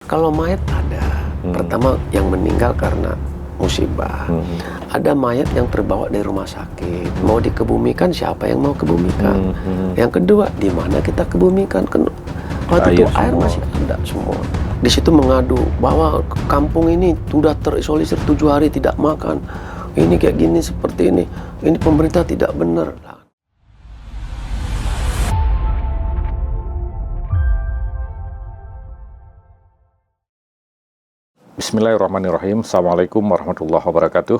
Kalau mayat ada. Pertama yang meninggal karena musibah. Ada mayat yang terbawa dari rumah sakit. Mau dikebumikan, siapa yang mau kebumikan? Yang kedua, di mana kita kebumikan? Waktu itu air masih ada semua. Di situ mengadu bahwa kampung ini sudah terisolir 7 hari tidak makan. Ini kayak gini seperti ini. Ini pemerintah tidak benar. Bismillahirrahmanirrahim. Assalamualaikum warahmatullahi wabarakatuh.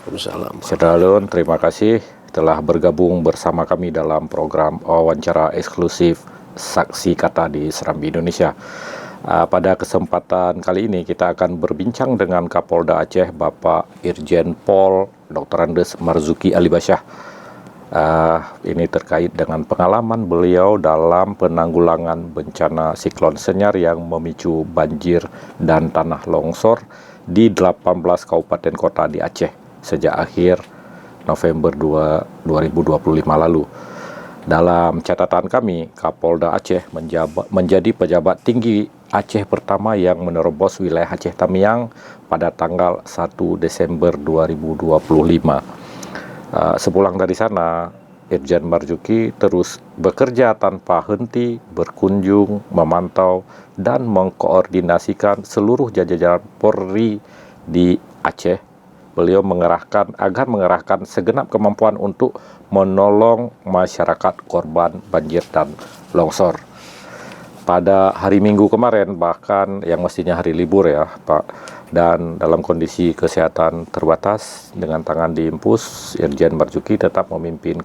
Waalaikumsalam. Saudara, terima kasih telah bergabung bersama kami dalam program wawancara eksklusif Saksi Kata di Serambi Indonesia. Pada kesempatan kali ini kita akan berbincang dengan Kapolda Aceh, Bapak Irjen Pol Dr. Andes Marzuki Alibasyah. Ini terkait dengan pengalaman beliau dalam penanggulangan bencana siklon Senyar yang memicu banjir dan tanah longsor di 18 kabupaten kota di Aceh sejak akhir November 2025 lalu. Dalam catatan kami, Kapolda Aceh menjadi pejabat tinggi Aceh pertama yang menerobos wilayah Aceh Tamiang pada tanggal 1 Desember 2025. Sepulang dari sana, Irjen Marzuki terus bekerja tanpa henti, berkunjung, memantau, dan mengkoordinasikan seluruh jajaran Polri di Aceh. Beliau mengerahkan segenap kemampuan untuk menolong masyarakat korban banjir dan longsor. Pada hari Minggu kemarin, bahkan yang mestinya hari libur ya Pak, dan dalam kondisi kesehatan terbatas dengan tangan diimpus, Irjen Marzuki tetap memimpin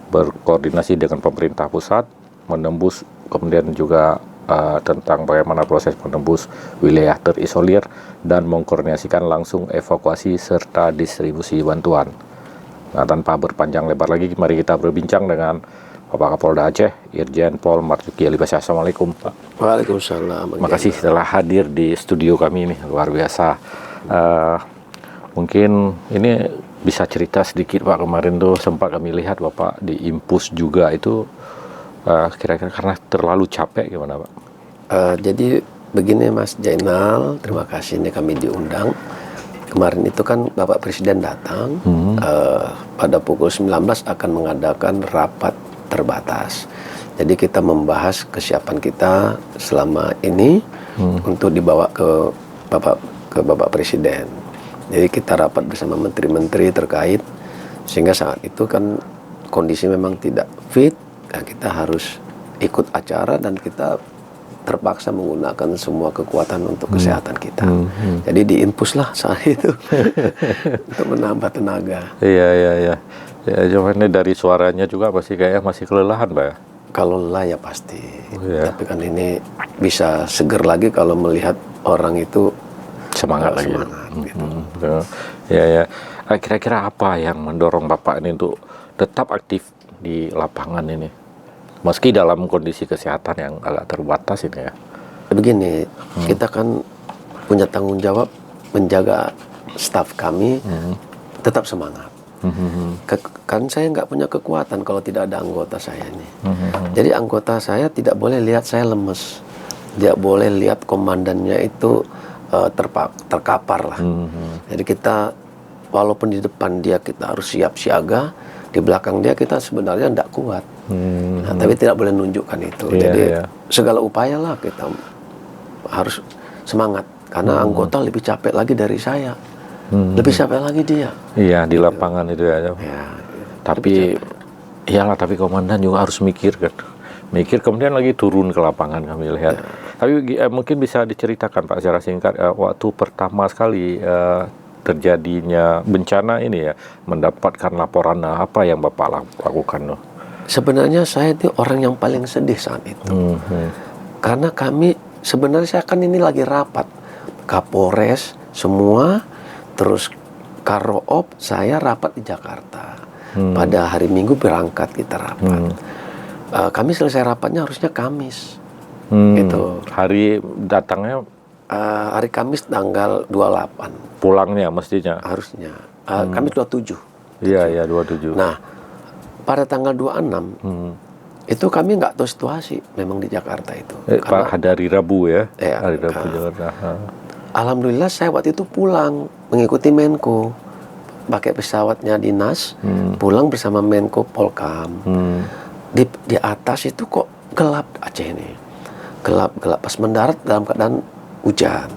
berkoordinasi dengan pemerintah pusat, menembus kemudian juga tentang bagaimana proses menembus wilayah terisolir dan mengkoordinasikan langsung evakuasi serta distribusi bantuan. Nah, tanpa berpanjang lebar lagi, mari kita berbincang dengan Bapak Kapolda Aceh, Irjen Pol Marzuki Alibasyah. Assalamualaikum, Pak. Waalaikumsalam. Terima kasih telah hadir di studio kami ini, luar biasa. Mungkin ini bisa cerita sedikit Pak, kemarin tuh sempat kami lihat Bapak diimpus juga itu, kira-kira karena terlalu capek gimana Pak? Jadi begini Mas Jainal, terima kasih ini kami diundang. Kemarin itu kan Bapak Presiden datang, pada pukul 19 akan mengadakan rapat terbatas. Jadi kita membahas kesiapan kita selama ini untuk dibawa ke Bapak Presiden. Jadi kita rapat bersama menteri-menteri terkait, sehingga saat itu kan kondisi memang tidak fit, nah kita harus ikut acara dan kita terpaksa menggunakan semua kekuatan untuk kesehatan kita. Jadi diinpuslah saat itu untuk menambah tenaga. Iya. Ya, cuman dari suaranya juga kayaknya masih kelelahan, Pak ya? Kalau lelah ya pasti. Tapi kan ini bisa seger lagi kalau melihat orang itu semangat lagi. Gitu. Ya. Kira-kira apa yang mendorong Bapak ini untuk tetap aktif di lapangan ini? Meski dalam kondisi kesehatan yang agak terbatas ini ya. Begini, kita kan punya tanggung jawab menjaga staf kami tetap semangat. Kan saya nggak punya kekuatan kalau tidak ada anggota saya ini. Jadi anggota saya tidak boleh lihat saya lemes, tidak boleh lihat komandannya itu terkapar lah. Jadi kita walaupun di depan dia kita harus siap siaga, di belakang dia kita sebenarnya tidak kuat. Tapi tidak boleh menunjukkan itu. Jadi segala upaya lah kita harus semangat karena anggota lebih capek lagi dari saya. Lebih capek lagi dia. Iya, di lapangan itu ya. Tapi iyalah, tapi komandan juga harus mikir kan. Mikir kemudian lagi turun ke lapangan kami lihat. Tapi mungkin bisa diceritakan Pak secara singkat waktu pertama sekali terjadinya bencana ini ya, mendapatkan laporan apa yang Bapak lakukan loh? Sebenarnya saya itu orang yang paling sedih saat itu. Karena sebenarnya saya kan ini lagi rapat. Kapolres semua, terus Karoop, saya rapat di Jakarta. Pada hari Minggu berangkat kita rapat. Kami selesai rapatnya harusnya Kamis. Gitu. Hari datangnya? Hari Kamis tanggal 28. Pulangnya mestinya? Harusnya. Kamis 27. Iya, 27. Nah, pada tanggal 26, Itu kami nggak tahu situasi memang di Jakarta itu. Pak, hari Rabu ya? Ya, Hari Rabu Jakarta. alhamdulillah saya waktu itu pulang mengikuti Menko, pakai pesawatnya dinas, pulang bersama Menko Polkam. Di atas itu kok gelap Aceh ini, gelap pas mendarat dalam keadaan hujan.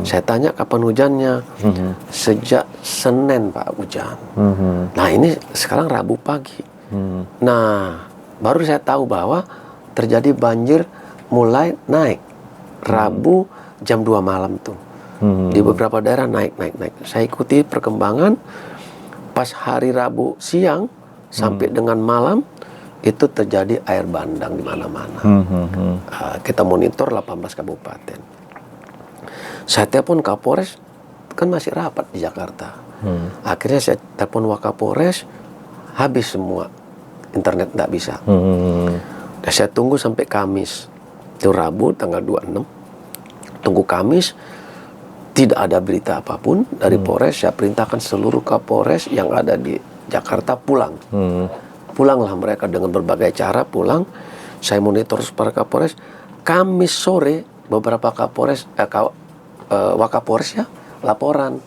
Saya tanya kapan hujannya, sejak Senin Pak hujan. Nah ini sekarang Rabu pagi. Nah baru saya tahu bahwa terjadi banjir mulai naik Rabu jam 2 malam tuh. Di beberapa daerah naik. Saya ikuti perkembangan pas hari Rabu siang sampai dengan malam itu terjadi air bandang di mana-mana. Kita monitor 18 kabupaten. Saya telepon Kapolres, kan masih rapat di Jakarta. Akhirnya saya telepon Wakapolres, habis semua, internet nggak bisa. Dan saya tunggu sampai Kamis, itu Rabu tanggal 26, tunggu Kamis, tidak ada berita apapun dari Polres. Saya perintahkan seluruh Kapolres yang ada di Jakarta pulang. Pulanglah mereka dengan berbagai cara pulang. Saya monitor para Kapolres. Kamis sore beberapa Kapolres, Wakapolres ya laporan,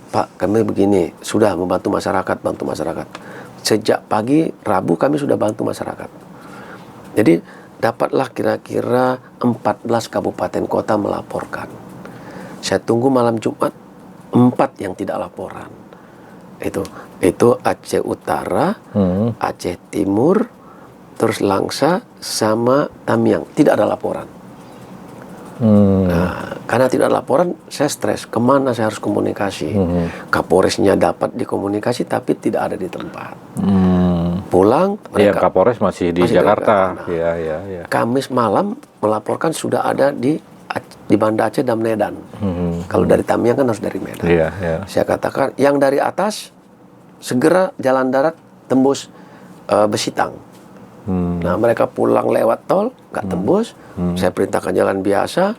Pak kami begini, sudah membantu masyarakat, bantu masyarakat. Sejak pagi Rabu kami sudah bantu masyarakat. Jadi dapatlah kira-kira 14 kabupaten kota melaporkan. Saya tunggu malam Jumat 4 yang tidak laporan. Itu Aceh Utara, Aceh Timur, terus Langsa sama Tamiang tidak ada laporan. Nah, karena tidak ada laporan, saya stres. Kemana saya harus komunikasi? Kapolresnya dapat dikomunikasi, tapi tidak ada di tempat. Pulang, mereka Kapolres masih di Jakarta. Nah, Kamis malam melaporkan sudah ada di Banda Aceh dan Medan. Kalau dari Tamiang kan harus dari Medan. Saya katakan yang dari atas segera jalan darat tembus Besitang. Nah mereka pulang lewat tol nggak tembus. Saya perintahkan jalan biasa,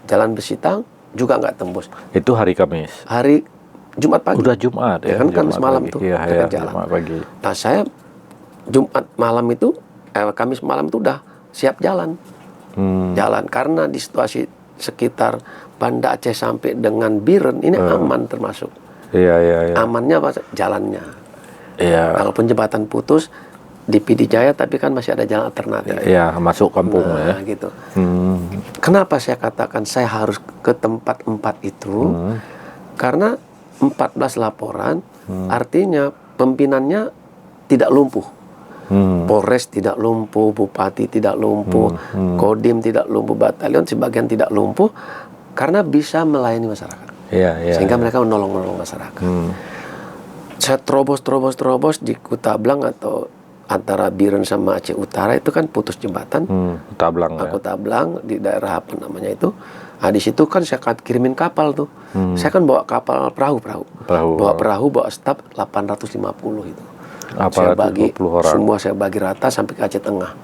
jalan Besitang juga nggak tembus. Itu hari Kamis. Hari Jumat pagi. Udah Jumat ya kan Kamis malam tuh jalan. Jumat pagi. Nah saya Jumat malam itu Kamis malam itu udah siap jalan. Jalan karena di situasi sekitar Banda Aceh sampai dengan Biren ini aman termasuk. Amannya apa? Jalannya. Kalaupun jembatan putus di Pidi Jaya, tapi kan masih ada jalan alternatif. Masuk kampung ya. Gitu. Kenapa saya katakan saya harus ke tempat 4 itu? Karena 14 laporan, artinya pimpinannya tidak lumpuh. Polres tidak lumpuh, Bupati tidak lumpuh, Kodim tidak lumpuh, Batalion sebagian tidak lumpuh, karena bisa melayani masyarakat. Sehingga mereka menolong masyarakat. Saya terobos di Kutablang atau antara Biren sama Aceh Utara itu kan putus jembatan. Kutablang. Kutablang di daerah apa namanya itu. Nah di situ kan saya kirimin kapal tuh. Saya kan bawa kapal perahu. Bawa staf 850 itu. Saya bagi semua, saya bagi rata sampai ke Aceh Tengah.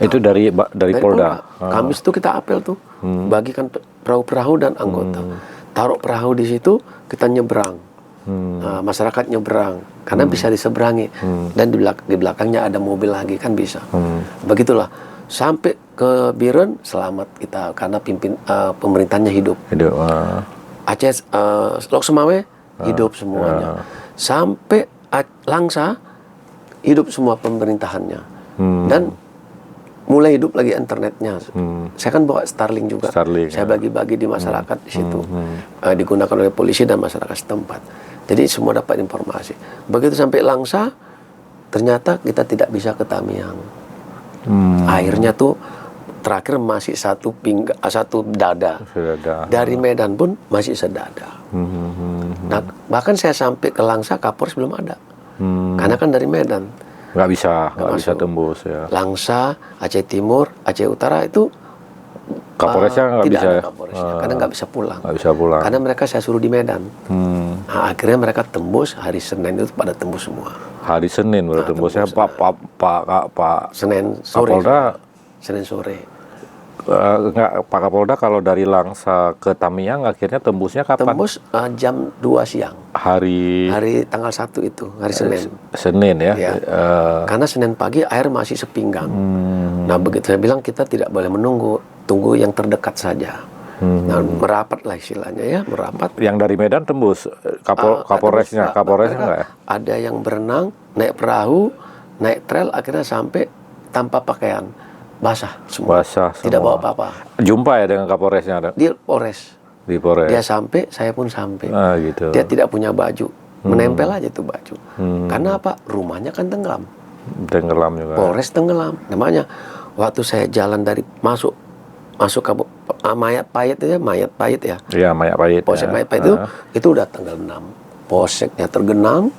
Itu dari Polda. Kamis itu kita apel tuh, bagikan perahu-perahu dan anggota. Taruh perahu di situ, kita nyebrang. Nah, masyarakat nyebrang karena bisa diseberangi, dan di belakangnya ada mobil lagi kan bisa. Begitulah sampai ke Biren selamat kita karena pemerintahnya hidup. Aceh Lok Semawe hidup semuanya. Sampai Langsa hidup semua pemerintahannya. Dan mulai hidup lagi internetnya. Saya kan bawa Starlink juga. Saya bagi-bagi di masyarakat di situ. Digunakan oleh polisi dan masyarakat setempat. Jadi semua dapat informasi. Begitu sampai Langsa, ternyata kita tidak bisa ke Tamiang. Airnya tuh terakhir masih satu dada. Dari Medan pun masih sedada. Nah, bahkan saya sampai ke Langsa, Kapolres belum ada. Karena kan dari Medan. Nggak bisa tembus ya. Langsa, Aceh Timur, Aceh Utara itu Kapolresnya nggak bisa. Karena nggak bisa pulang. Karena mereka saya suruh di Medan. Nah, akhirnya mereka tembus hari Senin itu pada tembus semua. Hari Senin baru tembusnya Pak Senin sore. Kapolda. Senin sore. Enggak, Pak Kapolda, kalau dari Langsa ke Tamiang akhirnya tembusnya kapan? Tembus jam 2 siang. Hari Tanggal 1 itu, hari Senin. Senin ya. Ya. Karena Senin pagi air masih sepinggang. Nah, begitu saya bilang kita tidak boleh menunggu, tunggu yang terdekat saja. Nah, merapat lah istilahnya ya, merapat. Yang dari Medan tembus Kapolresnya enggak ya? Ada yang berenang, naik perahu, naik trail, akhirnya sampai tanpa pakaian, basah semua. Tidak bawa apa-apa. Jumpa ya dengan Kapolresnya ada? Di Polres. Di Polres. Dia sampai, saya pun sampai. Gitu. Dia tidak punya baju, menempel aja tuh baju. Karena apa? Rumahnya kan tenggelam. Tenggelam juga. Polres tenggelam. Namanya waktu saya jalan dari masuk ke Mayat Pahit ya. Iya, Mayat Pahit. Polsek Mayat Pahit itu udah tenggelam. Polseknya tergenang,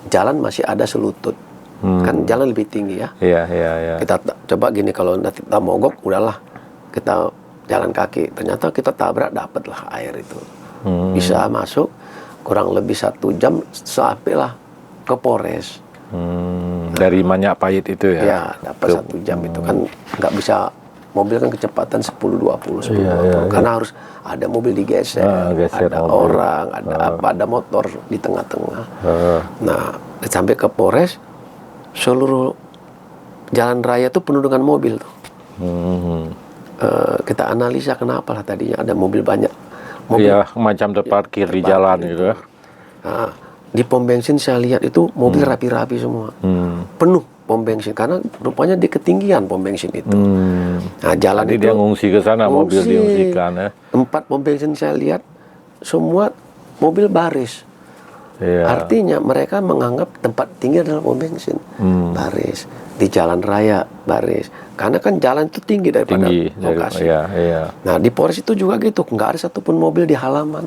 jalan masih ada selutut. Kan jalan lebih tinggi ya. Iya. Kita coba gini, kalau nanti kita mogok, udahlah kita jalan kaki. Ternyata kita tabrak, dapatlah air itu. Bisa masuk kurang lebih 1 jam sampailah ke Polres. Dari Mayat Pahit itu ya? Ya, dapat 1 jam itu kan nggak bisa. Mobil kan kecepatan 10-20. Karena harus ada mobil digeser, ada mobil. Orang, ada motor di tengah-tengah. Nah, sampai ke Polres, seluruh jalan raya itu penuh dengan mobil tuh. Kita analisa kenapa lah tadinya ada mobil banyak. Iya, macam terparkir di jalan gitu ya. Nah, di pom bensin saya lihat itu mobil rapi-rapi semua. Penuh pom bensin, karena rupanya di ketinggian pom bensin itu. Nah, jalan Jadi itu dia ngungsi ke sana, mobil diungsikan ya. 4 pom bensin saya lihat semua mobil baris. Iya. Artinya mereka menganggap tempat tinggi adalah pom bensin. Baris di jalan raya, baris. Karena kan jalan itu tinggi daripada lokasi. Iya. Nah, di Polres itu juga gitu, nggak ada satupun mobil di halaman.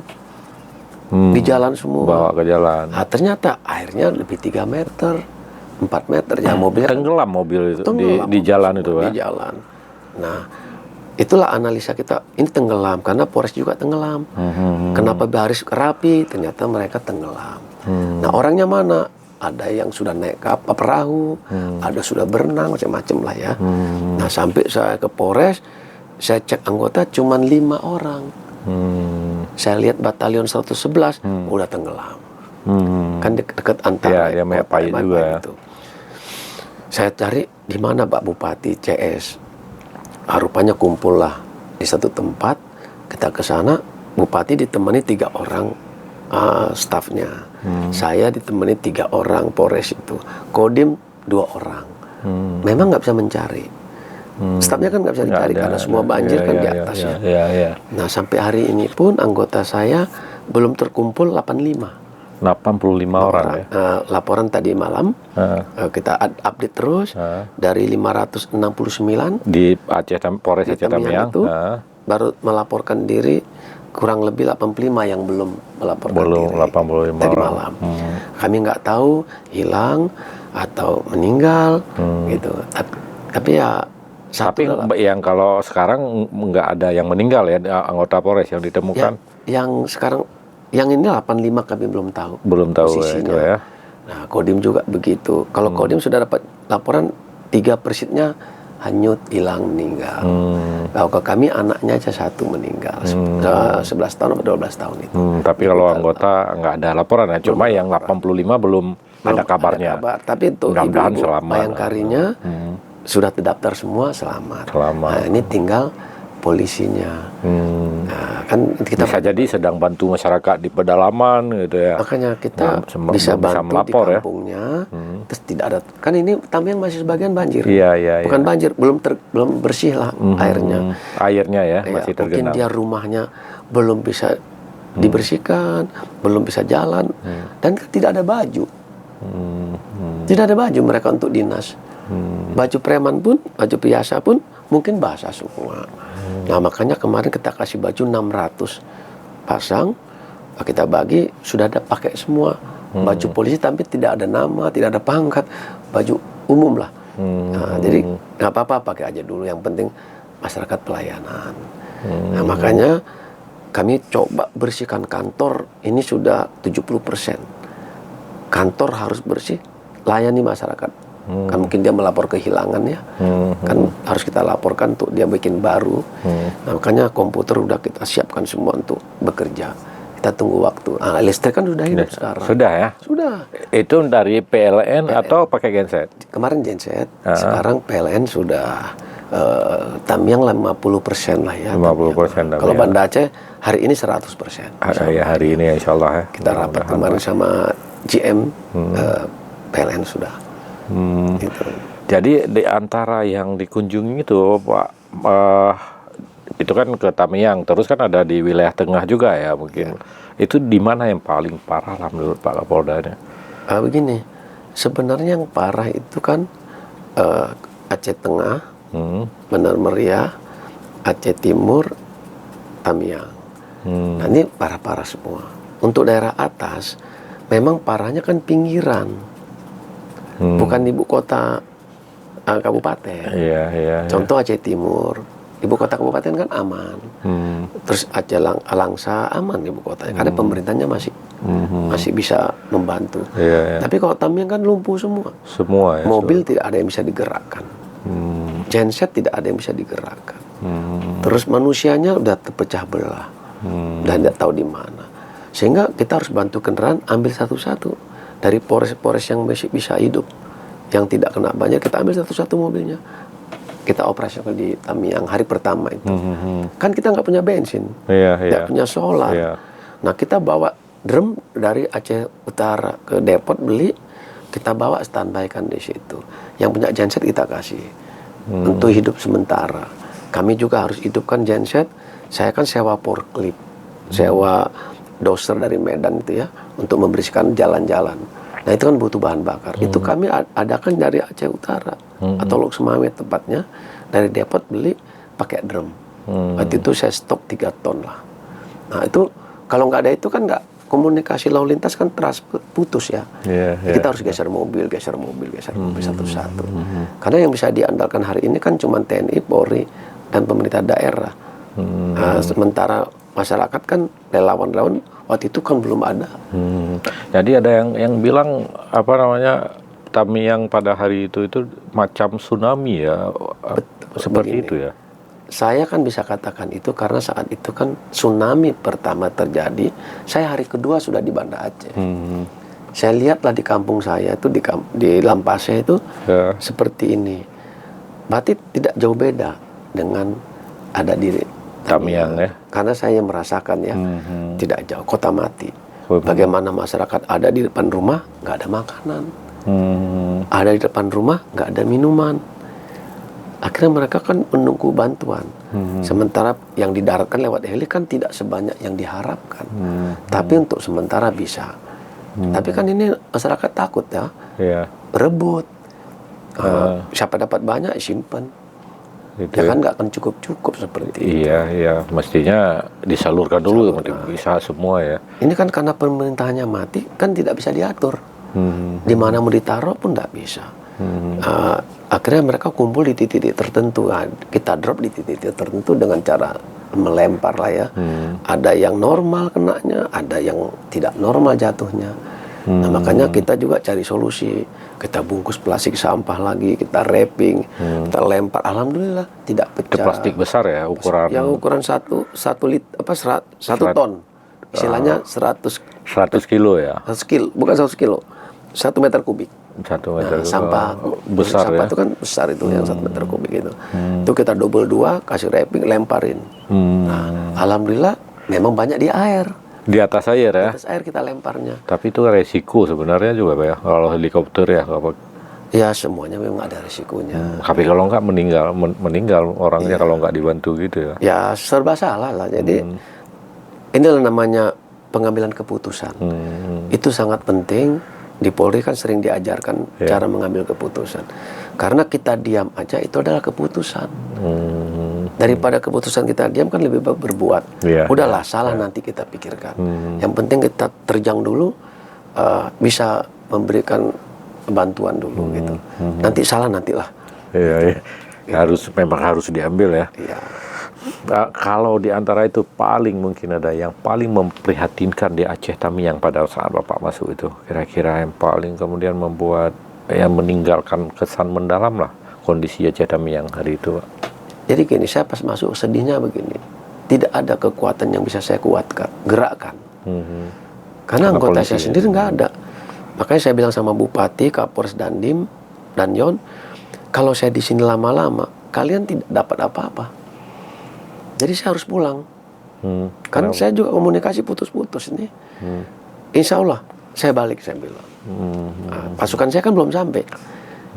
Di jalan semua. Bawa ke jalan. Nah, ternyata airnya lebih 3 meter. 4 meter ya, mobilnya tenggelam mobil itu di jalan itu, Di jalan. Nah, itulah analisa kita, ini tenggelam karena Polres juga tenggelam. Kenapa baris rapi? Ternyata mereka tenggelam. Nah, orangnya mana? Ada yang sudah naik kapal perahu, ada sudah berenang, macam-macam lah ya. Nah, sampai saya ke Polres, saya cek anggota cuma 5 orang. Saya lihat batalion 111 udah tenggelam. Kan dekat antara Mayat Pahit juga. Itu. Saya cari di mana Pak Bupati CS. Rupanya kumpul lah di satu tempat. Kita ke sana, Bupati ditemani 3 orang stafnya. Saya ditemani 3 orang Polres itu. Kodim 2 orang. Memang nggak bisa mencari. Stafnya kan nggak bisa dicari karena semua banjir kan di atasnya. Nah, sampai hari ini pun anggota saya belum terkumpul 85 orang ya. Laporan tadi malam kita update terus dari 569 di Polres Aceh Tamiang itu baru melaporkan diri kurang lebih 85 yang belum melaporkan diri. 85 tadi orang. malam. Kami nggak tahu hilang atau meninggal gitu. Tapi ya yang kalau sekarang nggak ada yang meninggal ya, anggota Polres yang ditemukan. Yang sekarang yang ini 85 kami belum tahu. Belum tahu itu ya. Nah, Kodim juga begitu. Kalau Kodim sudah dapat laporan 3 persitnya hanyut, hilang, meninggal. Kalau ke kami anaknya aja 1 meninggal. 11 tahun atau 12 tahun itu. Tapi kalau anggota nggak ada laporan ya. Cuma yang 85 belum ada kabarnya. Tapi untuk mudah-mudahan ibu selamat. Bayangkarinya sudah terdaftar semua selamat. Nah, ini tinggal polisinya. Nah, kan kita bisa jadi sedang bantu masyarakat di pedalaman gitu ya. Makanya kita bisa bantu melapor, di kampungnya. Terus tidak ada, kan ini Tamiang masih sebagian banjir. Iya. Bukan banjir, belum bersih lah airnya. Airnya ya masih tergenang. Mungkin dia rumahnya belum bisa dibersihkan, belum bisa jalan, dan tidak ada baju. Tidak ada baju mereka untuk dinas. Baju preman pun, baju biasa pun mungkin basah semua. Nah, makanya kemarin kita kasih baju 600 pasang, kita bagi, sudah ada pakai semua. Baju polisi tapi tidak ada nama, tidak ada pangkat, baju umum lah. Nah, jadi nggak apa-apa, pakai aja dulu, yang penting masyarakat pelayanan. Nah, makanya kami coba bersihkan kantor, ini sudah 70%. Kantor harus bersih, layani masyarakat. Kan mungkin dia melapor kehilangan ya, kan harus kita laporkan untuk dia bikin baru. Nah, makanya komputer udah kita siapkan semua untuk bekerja. Kita tunggu waktu. Listrik kan sudah hidup sekarang. Sudah ya? Sudah. Itu dari PLN atau pakai genset? Kemarin genset, sekarang PLN sudah Tamiang 50% lah ya. 50% Kalau Banda Aceh hari ini 100%. Hari ini insya Allah ya. Kita rapat kemarin sama GM PLN sudah. Gitu. Jadi di antara yang dikunjungi itu Pak, itu kan ke Tamiang, terus kan ada di wilayah tengah juga ya mungkin. Itu di mana yang paling parah lah menurut Pak Kapolda? Begini, sebenarnya yang parah itu kan Aceh Tengah, Benar Meriah, Aceh Timur, Tamiang. Nah ini parah-parah semua. Untuk daerah atas, memang parahnya kan pinggiran, bukan ibu kota kabupaten. Contoh Aceh Timur, ibu kota kabupaten kan aman. Terus Aceh Langsa aman ibu kotanya, karena pemerintahnya masih bisa membantu. Tapi kalau Tamiang kan lumpuh semua. Semua ya. Mobil tidak ada yang bisa digerakkan. Genset tidak ada yang bisa digerakkan. Terus manusianya udah terpecah belah dan tidak tahu di mana. Sehingga kita harus bantu kendaraan ambil satu-satu dari pores-pores yang masih bisa hidup, yang tidak kena banjir, kita ambil satu-satu mobilnya. Kita operasional di Tamiang hari pertama itu. Kan kita nggak punya bensin, nggak punya solar. Nah kita bawa drum dari Aceh Utara ke depot beli, kita bawa standby kan di situ. Yang punya genset kita kasih untuk hidup sementara. Kami juga harus hidupkan genset. Saya kan sewa forklift, sewa doser dari Medan itu ya, untuk membersihkan jalan-jalan. Nah itu kan butuh bahan bakar. Itu kami adakan dari Aceh Utara atau Lok Semawe tepatnya, dari depot beli pakai drum. Waktu itu saya stok 3 ton lah. Nah itu kalau nggak ada itu kan nggak, komunikasi lalu lintas kan putus ya. Kita harus geser mobil satu-satu. Karena yang bisa diandalkan hari ini kan cuma TNI, Polri, dan pemerintah daerah. Sementara masyarakat kan relawan-relawan waktu itu kan belum ada. Jadi ada yang bilang apa namanya, Tamiang pada hari itu macam tsunami ya. Seperti Begini, itu ya. Saya kan bisa katakan itu karena saat itu kan tsunami pertama terjadi, saya hari kedua sudah di Banda Aceh. Saya lihatlah di kampung saya itu di Lampase itu seperti ini. Berarti tidak jauh beda dengan ada di Tamiang ya. Karena saya merasakan ya, tidak jauh, kota mati. Bagaimana masyarakat ada di depan rumah nggak ada makanan, ada di depan rumah nggak ada minuman. Akhirnya mereka kan menunggu bantuan. Sementara yang didaratkan lewat heli kan tidak sebanyak yang diharapkan. Tapi untuk sementara bisa. Tapi kan ini masyarakat takut ya, berebut. Siapa dapat banyak simpan. Ya kan nggak akan cukup seperti itu. Iya, mestinya disalurkan dulu, bisa semua ya. Ini kan karena pemerintahnya mati, kan tidak bisa diatur. Di mana mau ditaruh pun nggak bisa. Akhirnya mereka kumpul di titik-titik tertentu. Kita drop di titik-titik tertentu dengan cara melempar lah ya. Ada yang normal kenanya, ada yang tidak normal jatuhnya. Nah makanya kita juga cari solusi. Kita bungkus plastik sampah lagi, kita wrapping, kita lempar. Alhamdulillah tidak pecah. Itu plastik besar ya ukuran. Yang ukuran 1 ton. Istilahnya 100 kilo ya. 100 kilo, bukan 100 kilo. 1 meter kubik. 1 meter sampah besar sampah ya. itu kan besar itu yang 1 meter kubik itu. Itu kita double 2, kasih wrapping, lemparin. Nah, alhamdulillah memang banyak di air. Di atas air ya. Di atas air kita lemparnya. Tapi itu resiko sebenarnya juga Pak ya, kalau helikopter ya. Ya semuanya memang ada resikonya. Tapi kalau nggak meninggal orangnya kalau nggak dibantu gitu ya. Ya serba salah lah. Jadi inilah namanya pengambilan keputusan. Itu sangat penting. Di Polri kan sering diajarkan cara mengambil keputusan. Karena kita diam aja itu adalah keputusan. Daripada keputusan kita diam kan lebih baik berbuat. Udahlah salah nanti kita pikirkan. Yang penting kita terjang dulu, bisa memberikan bantuan dulu gitu. Nanti salah nantilah. Iya. Memang harus diambil ya. Iya. Kalau di antara itu mungkin ada yang paling memprihatinkan di Aceh Tamiang pada saat Bapak masuk itu, kira-kira yang paling kemudian membuat yang meninggalkan kesan mendalam lah kondisi Aceh Tamiang hari itu, Pak? Jadi gini, saya pas masuk sedihnya begini, tidak ada kekuatan yang bisa saya gerakkan. Karena anggota saya sendiri nggak ada. Makanya saya bilang sama Bupati, Kapolres Dandim, dan Yon, kalau saya di sini lama-lama, kalian tidak dapat apa-apa. Jadi saya harus pulang. Kan saya juga komunikasi putus-putus ini. Insya Allah saya balik, saya bilang. Nah, pasukan saya kan belum sampai.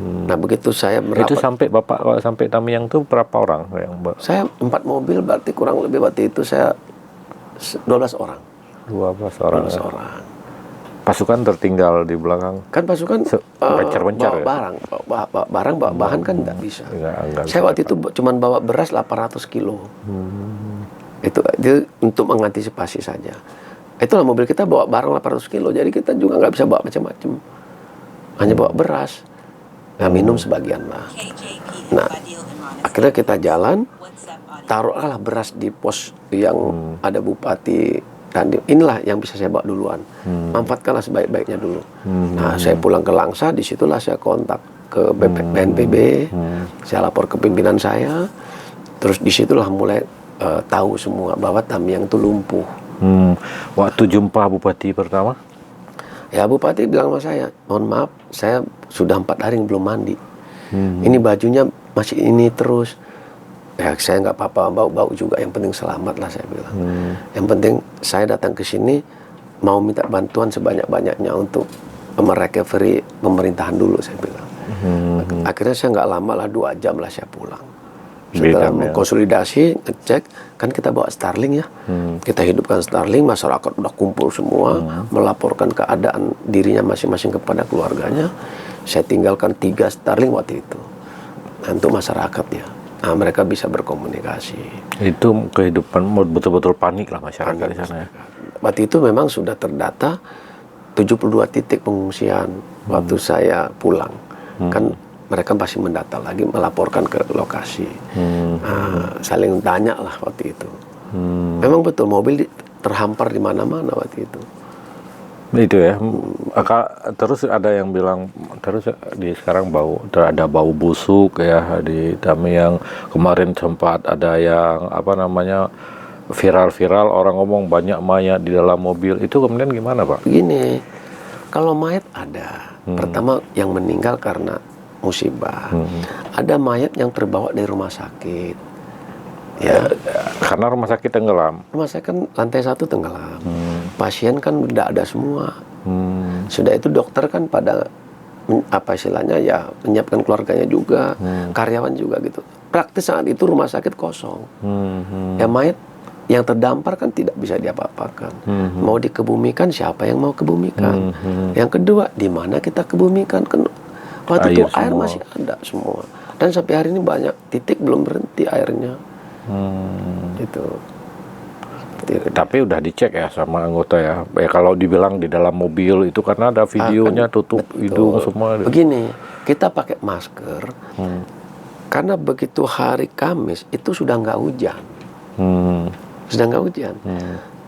Nah begitu saya merapat. Itu sampai Bapak kalau sampai Tamiang tuh berapa orang yang Saya 4 mobil, berarti kurang lebih waktu itu saya 12 orang. 12 orang. 12 orang. Pasukan tertinggal di belakang. Kan pasukan pencar-pencar bawa barang, bawa bahan kan tidak bisa. Enggak Saya waktu itu cuma bawa beras 800 kilo. Itu untuk mengantisipasi saja. Itulah mobil kita bawa barang 800 kilo, jadi kita juga nggak bisa bawa macam-macam. Hanya bawa beras. Nah, minum sebagian lah. Nah, akhirnya kita jalan, taruhlah beras di pos yang ada Bupati Dandim. Inilah yang bisa saya bawa duluan. Manfaatkanlah sebaik-baiknya dulu. Nah, saya pulang ke Langsa, disitulah saya kontak ke BNPB, saya lapor ke pimpinan saya, terus disitulah mulai tahu semua bahwa Tamiang itu lumpuh. Waktu jumpa Bupati pertama? Ya Bupati bilang sama saya, mohon maaf, saya sudah 4 hari belum mandi. Ini bajunya masih ini terus. Ya saya nggak apa-apa, bau-bau juga. Yang penting selamat lah, saya bilang. Yang penting saya datang ke sini mau minta bantuan sebanyak-banyaknya untuk merecovery pemerintahan dulu, saya bilang. Akhirnya saya nggak lama lah, 2 jam lah saya pulang. Setelah mengkonsolidasi, ngecek, kan kita bawa Starlink ya. Kita hidupkan Starlink, masyarakat udah kumpul semua, melaporkan keadaan dirinya masing-masing kepada keluarganya. Saya tinggalkan 3 Starlink waktu itu. Nah, untuk masyarakat ya. Nah, mereka bisa berkomunikasi. Itu kehidupan betul-betul panik lah masyarakat di sana ya. Waktu itu memang sudah terdata 72 titik pengungsian waktu saya pulang. Kan mereka masih mendata lagi, melaporkan ke lokasi. Saling tanya lah waktu itu. Memang betul mobil terhampar di mana-mana waktu itu. Itu ya. Terus ada yang bilang terus di sekarang ada bau busuk ya di Tamiang. Kemarin sempat ada yang viral-viral orang ngomong banyak mayat di dalam mobil. Itu kemudian gimana, Pak? Begini, kalau mayat ada. Pertama yang meninggal karena musibah. Ada mayat yang terbawa dari rumah sakit. Ya, karena rumah sakit tenggelam. Rumah sakit kan lantai 1 tenggelam. Pasien kan udah ada semua. Sudah itu dokter kan pada istilahnya ya menyiapkan keluarganya juga, karyawan juga gitu. Praktis saat itu rumah sakit kosong. Ya mayat yang terdampar kan tidak bisa diapa-apakan. Mau dikebumikan, siapa yang mau kebumikan? Yang kedua, di mana kita kebumikan? Waktu itu air masih ada semua. Dan sampai hari ini banyak titik belum berhenti airnya. Itu. Tapi udah dicek ya sama anggota ya. Kalau dibilang di dalam mobil itu karena ada videonya tutup hidung semua. Begini, kita pakai masker. Karena begitu hari Kamis itu sudah nggak hujan. Sudah nggak hujan.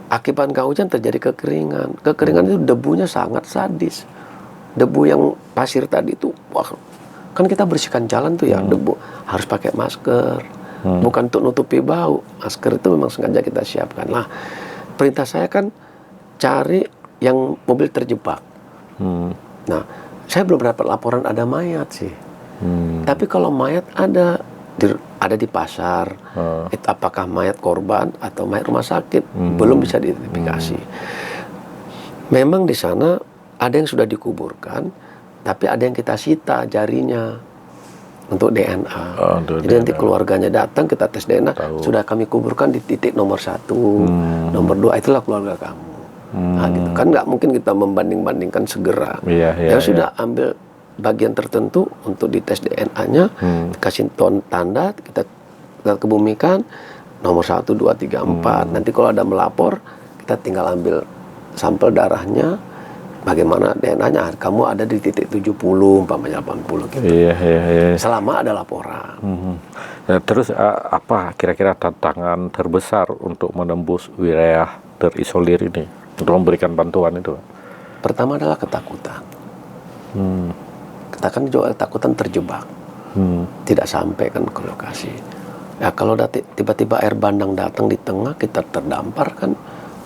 Akibat nggak hujan terjadi kekeringan. Kekeringan itu debunya sangat sadis. Debu yang pasir tadi itu, wah, kan kita bersihkan jalan tuh ya, debu harus pakai masker, bukan untuk nutupi bau. Masker itu memang sengaja kita siapkan. Nah, perintah saya kan cari yang mobil terjebak. Nah, saya belum dapat laporan ada mayat sih. Tapi kalau mayat ada di pasar, itu apakah mayat korban atau mayat rumah sakit, belum bisa diidentifikasi. Memang di sana ada yang sudah dikuburkan, tapi ada yang kita sita jarinya untuk DNA. Jadi nanti keluarganya datang, kita tes DNA, sudah kami kuburkan di titik nomor 1, nomor 2, itulah keluarga kamu. Nah, gitu. Kan nggak mungkin kita membanding-bandingkan segera. Sudah ambil bagian tertentu untuk dites DNA-nya, kasih tanda, kita kebumikan, nomor 1, 2, 3, 4. Nanti kalau ada melapor, kita tinggal ambil sampel darahnya, bagaimana DNA-nya, kamu ada di titik 70, umpamanya 80 gitu. Selama ada laporan. Ya, terus apa kira-kira tantangan terbesar untuk menembus wilayah terisolir ini, untuk memberikan bantuan itu? Pertama adalah ketakutan. kita kan juga ketakutan terjebak, tidak sampai kan ke lokasi. Ya kalau tiba-tiba air bandang datang di tengah, kita terdampar kan,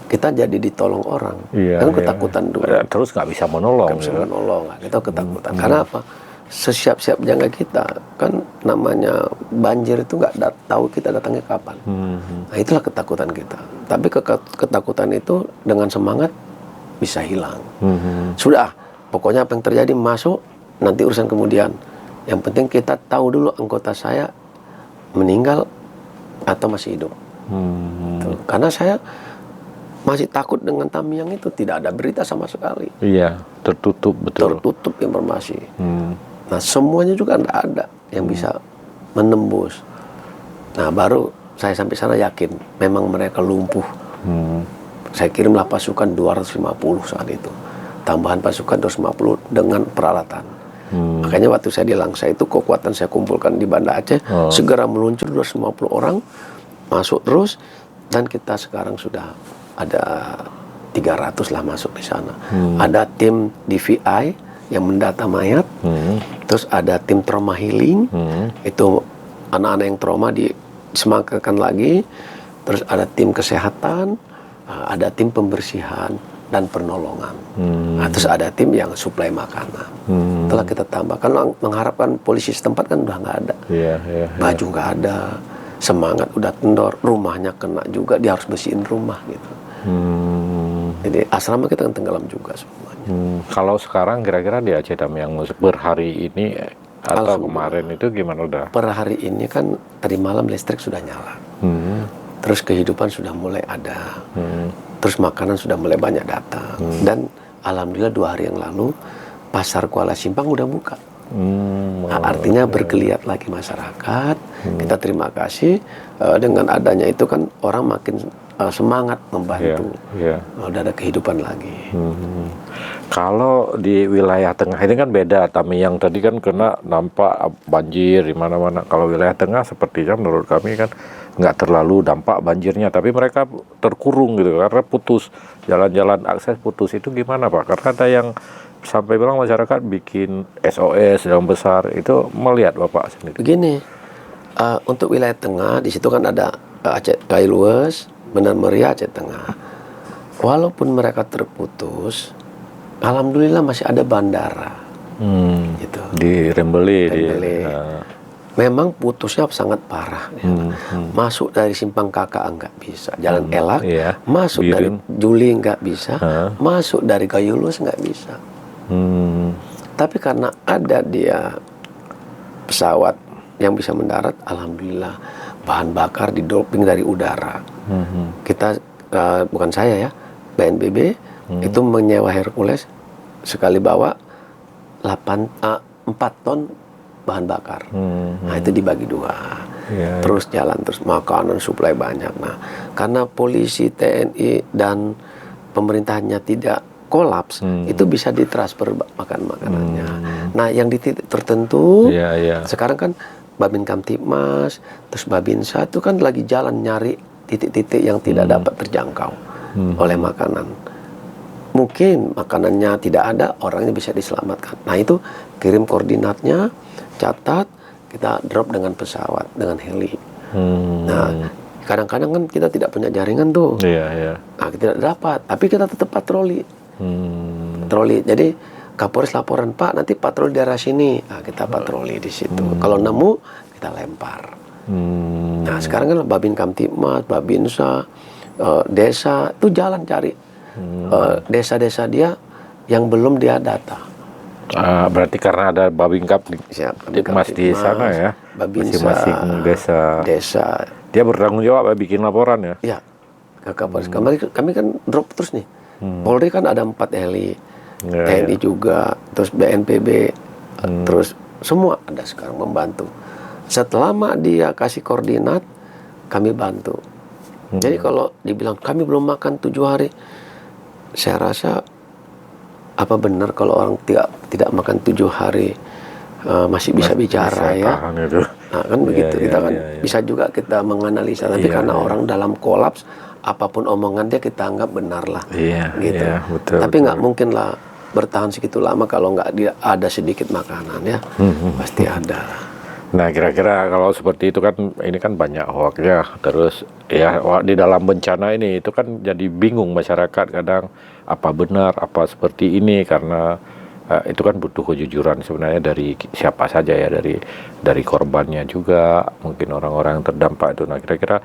kita jadi ditolong orang. Kan ketakutan dulu. Terus nggak bisa menolong. Nggak bisa menolong, kita ketakutan. Karena apa? Sesiap-siap jaga kita, kan namanya banjir itu nggak tahu kita datangnya kapan. Nah itulah ketakutan kita. Tapi ketakutan itu dengan semangat bisa hilang. Sudah, pokoknya apa yang terjadi masuk, nanti urusan kemudian. Yang penting kita tahu dulu anggota saya meninggal atau masih hidup. Tuh. Karena saya masih takut dengan Tamiang itu, tidak ada berita sama sekali. Iya, tertutup betul. Tertutup informasi. Nah semuanya juga tidak ada yang bisa menembus. Nah baru saya sampai sana yakin memang mereka lumpuh. Saya kirimlah pasukan 250 saat itu, tambahan pasukan 250 dengan peralatan. Makanya waktu saya di Langsa itu kekuatan saya kumpulkan di Banda Aceh, segera meluncur 250 orang masuk terus, dan kita sekarang sudah ada 300 lah masuk di sana. Ada tim DVI yang mendata mayat, terus ada tim trauma healing, itu anak-anak yang trauma disemangatkan lagi, terus ada tim kesehatan, ada tim pembersihan dan penolongan. Nah, terus ada tim yang suplai makanan. Setelah kita tambah, kan mengharapkan polisi setempat kan udah nggak ada, baju nggak ada, semangat udah kendor, rumahnya kena juga, dia harus bersihin rumah gitu. Jadi asrama kita kan tenggelam juga semuanya. Kalau sekarang kira-kira di Aceh Tamiang per hari ini atau kemarin itu gimana udah? Per hari ini kan tadi malam listrik sudah nyala, terus kehidupan sudah mulai ada, terus makanan sudah mulai banyak datang, dan alhamdulillah 2 hari yang lalu pasar Kuala Simpang udah buka. Artinya bergeliat lagi masyarakat. Kita terima kasih dengan adanya itu kan orang makin semangat membantu. Udah ada kehidupan lagi. Kalau di wilayah tengah ini kan beda. Tamiang tadi kan kena nampak banjir di mana-mana. Kalau wilayah tengah sepertinya menurut kami kan nggak terlalu dampak banjirnya, tapi mereka terkurung gitu karena putus jalan-jalan akses putus. Itu gimana Pak? Karena ada yang sampai bilang masyarakat bikin SOS yang besar, itu melihat Bapak sendiri. Begini, untuk wilayah tengah di situ kan ada Aceh Kailues, Benar Meriah, Aceh Tengah. Walaupun mereka terputus, alhamdulillah masih ada bandara. Gitu. Di Rembele. Memang putusnya sangat parah. Masuk dari Simpang Kakak nggak bisa, Jalan Elak, masuk Birin. Dari Juli nggak bisa, masuk dari Kailues nggak bisa. Tapi karena ada dia pesawat yang bisa mendarat, alhamdulillah bahan bakar didroping dari udara. Kita bukan saya ya, BNPB itu menyewa Hercules sekali bawa 4 ton bahan bakar. Nah itu dibagi 2. Terus jalan terus, makanan suplai banyak. Nah karena polisi, TNI dan pemerintahnya tidak kolaps, itu bisa ditransfer makanannya. Nah yang di titik tertentu, sekarang kan Babin Kamtipmas, terus Babinsa itu kan lagi jalan nyari titik-titik yang tidak dapat terjangkau oleh makanan. Mungkin makanannya tidak ada, orangnya bisa diselamatkan. Nah itu kirim koordinatnya, catat, kita drop dengan pesawat, dengan heli. Nah kadang-kadang kan kita tidak punya jaringan tuh. Nah kita tidak dapat, tapi kita tetap patroli. Patroli. Jadi Kapolres laporan, Pak nanti patroli daerah sini. Nah kita patroli di situ. Kalau nemu kita lempar. Nah sekarang kan Babin Kamtipmas, Babinsa, desa itu jalan cari desa-desa dia yang belum dia data. Berarti karena ada Babin Kamtipmas di sana ya, masing-masing desa. Dia bertanggung jawab bikin laporan ya. Iya. Ke Kapolres. Kami kan drop terus nih. Polri kan ada 4 heli, TNI juga, terus BNPB, terus semua ada sekarang membantu. Setelah dia kasih koordinat, kami bantu. Jadi kalau dibilang kami belum makan 7 hari, saya rasa apa benar kalau orang tidak makan 7 hari masih bisa bicara ya? Nah kan begitu, kita kan bisa juga kita menganalisa. Tapi karena orang dalam kolaps, apapun omongan dia kita anggap benar lah, gitu. Tapi nggak mungkin lah bertahan segitu lama kalau nggak ada sedikit makanan ya, pasti ada. Nah, kira-kira kalau seperti itu kan, ini kan banyak hoax ya. Terus ya di dalam bencana ini itu kan jadi bingung masyarakat kadang apa benar, apa seperti ini, karena itu kan butuh kejujuran sebenarnya dari siapa saja ya, dari korbannya juga, mungkin orang-orang yang terdampak itu. Nah, kira-kira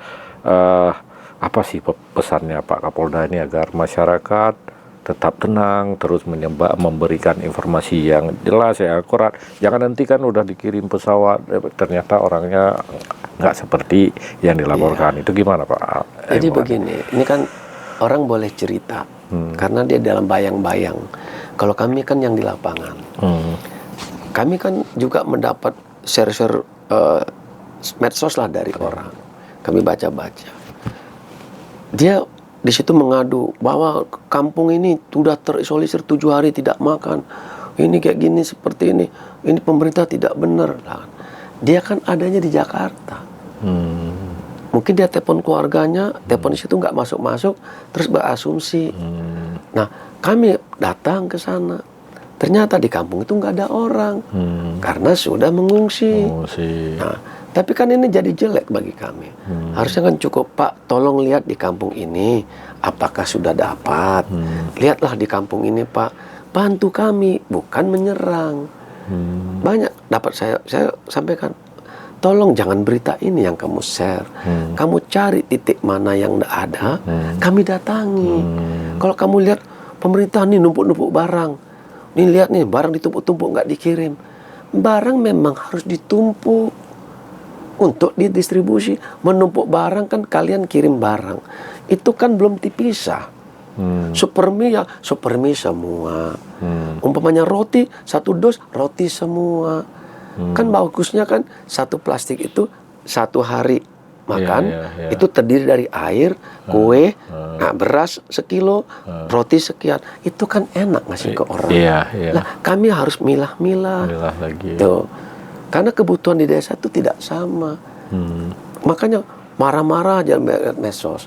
apa sih pesannya Pak Kapolda ini agar masyarakat tetap tenang, terus memberikan informasi yang jelas, yang akurat. Jangan nanti kan udah dikirim pesawat, ternyata orangnya nggak seperti yang dilaporkan. Itu gimana Pak? Jadi begini, ini kan orang boleh cerita, karena dia dalam bayang-bayang. Kalau kami kan yang di lapangan, kami kan juga mendapat share-share medsos lah dari orang. Kami baca-baca. Dia di situ mengadu bahwa kampung ini sudah terisolir 7 hari tidak makan. Ini kayak gini, seperti ini. Ini pemerintah tidak benar. Nah, dia kan adanya di Jakarta. Mungkin dia telepon keluarganya, telepon di situ nggak masuk-masuk, terus berasumsi. Nah, kami datang ke sana. Ternyata di kampung itu nggak ada orang. Karena sudah mengungsi. Nah, tapi kan ini jadi jelek bagi kami. Harusnya kan cukup, Pak, tolong lihat di kampung ini apakah sudah dapat. Lihatlah di kampung ini, Pak, bantu kami, bukan menyerang. Banyak dapat saya sampaikan, tolong jangan berita ini yang kamu share. Kamu cari titik mana yang tidak ada, kami datangi. Kalau kamu lihat pemerintah nih numpuk-numpuk barang, nih lihat nih barang ditumpuk-tumpuk nggak dikirim. Barang memang harus ditumpuk untuk didistribusi. Menumpuk barang kan kalian kirim barang, itu kan belum dipisah. Supermi ya supermi semua. Umpamanya roti, 1 dos roti semua. Kan bagusnya kan satu plastik itu 1 hari makan, itu terdiri dari air, kue, nah, beras sekilo, roti sekian. Itu kan enak ngasih ke orang. Nah, kami harus milah-milah lagi. Tuh. Karena kebutuhan di desa itu tidak sama. Makanya marah-marah aja medsos.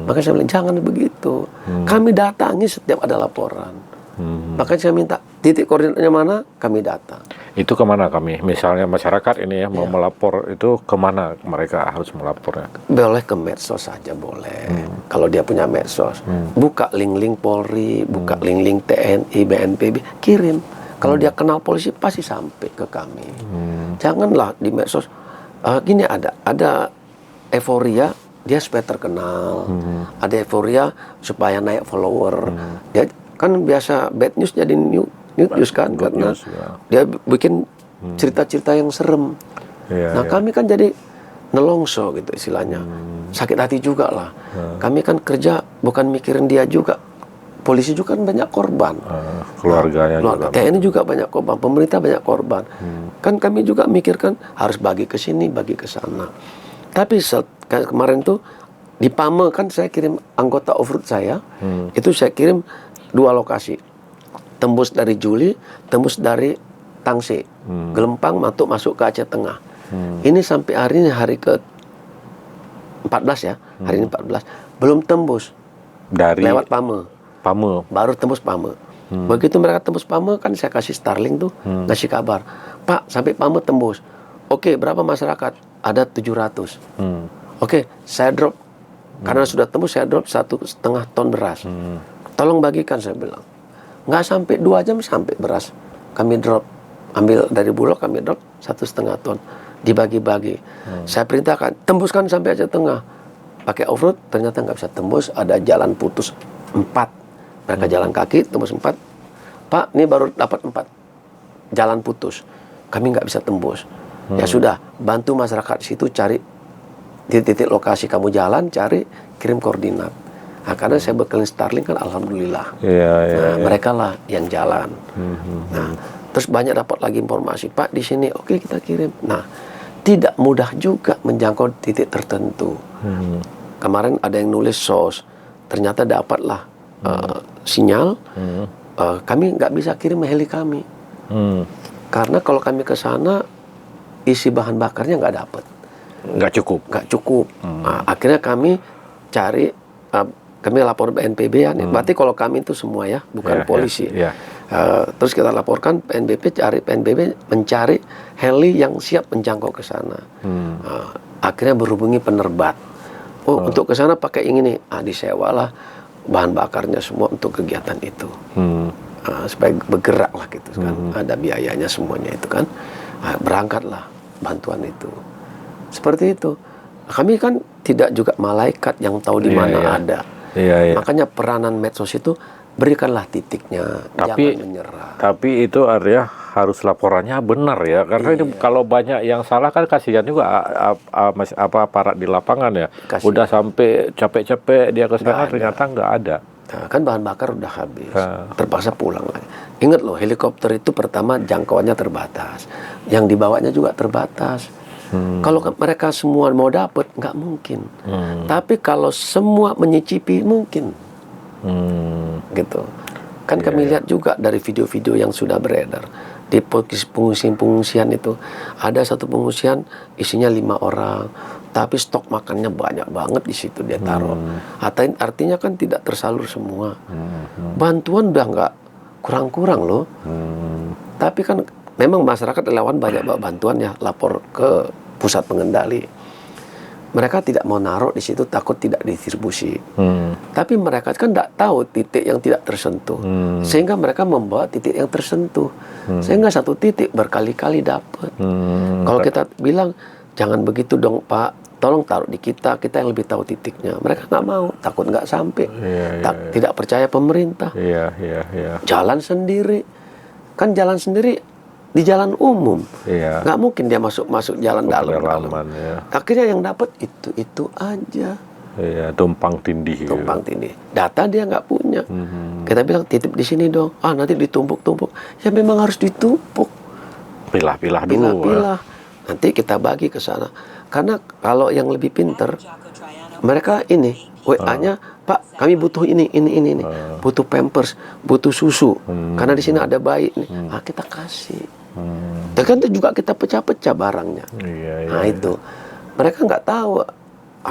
Makanya saya bilang jangan begitu. Kami datangi setiap ada laporan. Makanya saya minta titik koordinatnya mana, kami datang. Itu kemana kami? Misalnya masyarakat ini ya mau melapor, itu kemana mereka harus melapornya? Boleh ke medsos saja boleh. Kalau dia punya medsos, buka link-link Polri, buka link-link TNI, BNPB, kirim. Kalau dia kenal polisi pasti sampai ke kami. Janganlah di medsos. Gini ada euforia dia supaya terkenal, ada euforia supaya naik follower. Dia kan biasa bad news jadi news kan, karena dia bikin cerita-cerita yang serem. Kami kan jadi nelongso gitu istilahnya, sakit hati juga lah. Kami kan kerja bukan mikirin dia juga. Polisi juga kan banyak korban, keluarganya juga. TNI juga banyak korban, pemerintah banyak korban. Kan kami juga mikirkan harus bagi ke sini, bagi ke sana. Tapi kemarin tuh di Pame kan saya kirim anggota off-road saya, itu saya kirim 2 lokasi, tembus dari Juli, tembus dari Tangse, Gelempang, masuk ke Aceh Tengah. Ini sampai hari ini hari ke 14 ya, hari ini 14 belum tembus dari lewat Pame. Baru tembus Pame. Begitu mereka tembus Pame kan saya kasih Starlink tuh, ngasih kabar, Pak sampai Pame tembus. Oke, berapa masyarakat? Ada 700. Oke, saya drop karena sudah tembus, saya drop 1,5 ton beras. Tolong bagikan, saya bilang. Nggak sampai 2 jam sampai beras. Kami drop, ambil dari Bulog, kami drop 1,5 ton, dibagi-bagi. Saya perintahkan tembuskan sampai Aceh Tengah. Pakai off-road ternyata nggak bisa tembus, ada jalan putus 4. Mereka jalan kaki, tembus 4. Pak, ini baru dapat 4. Jalan putus. Kami nggak bisa tembus. Ya sudah, bantu masyarakat situ cari di titik lokasi kamu jalan, cari, kirim koordinat. Nah, karena saya bekalin Starlink kan alhamdulillah. Mereka lah yang jalan. Nah, terus banyak dapat lagi informasi, Pak di sini, oke kita kirim. Nah, tidak mudah juga menjangkau titik tertentu. Kemarin ada yang nulis SOS, ternyata dapatlah sinyal, kami nggak bisa kirim heli kami. Karena kalau kami ke sana isi bahan bakarnya nggak dapat, nggak cukup. Nah, akhirnya kami cari, kami lapor BNPB ya. Berarti kalau kami itu semua ya, bukan polisi. Terus kita laporkan PNBP mencari heli yang siap menjangkau ke sana. Akhirnya berhubungi penerbat. Untuk ke sana pakai ini nih, disewalah bahan bakarnya semua untuk kegiatan itu. Supaya bergerak lah gitu kan, ada biayanya semuanya itu kan. Berangkatlah bantuan itu. Seperti itu. Kami kan tidak juga malaikat yang tahu di mana ada. Makanya peranan medsos itu berikanlah titiknya, jangan menyerah. Tapi itu artinya harus laporannya benar ya, karena ini kalau banyak yang salah kan kasihan juga aparat di lapangan ya. Kasihan. Udah sampai capek-capek dia ke sana ternyata nggak ada. Nah, kan bahan bakar udah habis, terpaksa pulang lagi. Ingat loh, helikopter itu pertama jangkauannya terbatas, yang dibawanya juga terbatas. Kalau mereka semua mau dapat, nggak mungkin. Tapi kalau semua menyicipi, mungkin. Gitu. Kan kami lihat juga dari video-video yang sudah beredar di pengungsian itu, ada satu pengungsian isinya 5 orang, tapi stok makannya banyak banget di situ dia taruh. Artinya kan tidak tersalur semua. Bantuan udah nggak kurang-kurang loh. Tapi kan memang masyarakat relawan banyak bawa bantuan ya, lapor ke pusat pengendali. Mereka tidak mau naruh di situ, takut tidak didistribusi. Tapi mereka kan tidak tahu titik yang tidak tersentuh, sehingga mereka membawa titik yang tersentuh, sehingga satu titik berkali-kali dapat. Kalau kita bilang jangan begitu dong Pak, tolong taruh di kita yang lebih tahu titiknya. Mereka nggak mau, takut nggak sampai, tidak percaya pemerintah. Jalan sendiri, kan jalan sendiri. Di jalan umum, nggak mungkin dia masuk jalan dalam. Akhirnya yang dapat itu aja. Tumpang tindih. Data dia nggak punya. Kita bilang titip di sini dong. Nanti ditumpuk-tumpuk. Ya memang harus ditumpuk. Pilah-pilah dulu. Pilah. Nanti kita bagi ke sana. Karena kalau yang lebih pinter, mereka ini WA-nya, Pak, kami butuh ini. Butuh pampers, butuh susu. Karena di sini ada bayi. Kita kasih. Dan juga kita pecah-pecah barangnya. Itu. Mereka nggak tahu.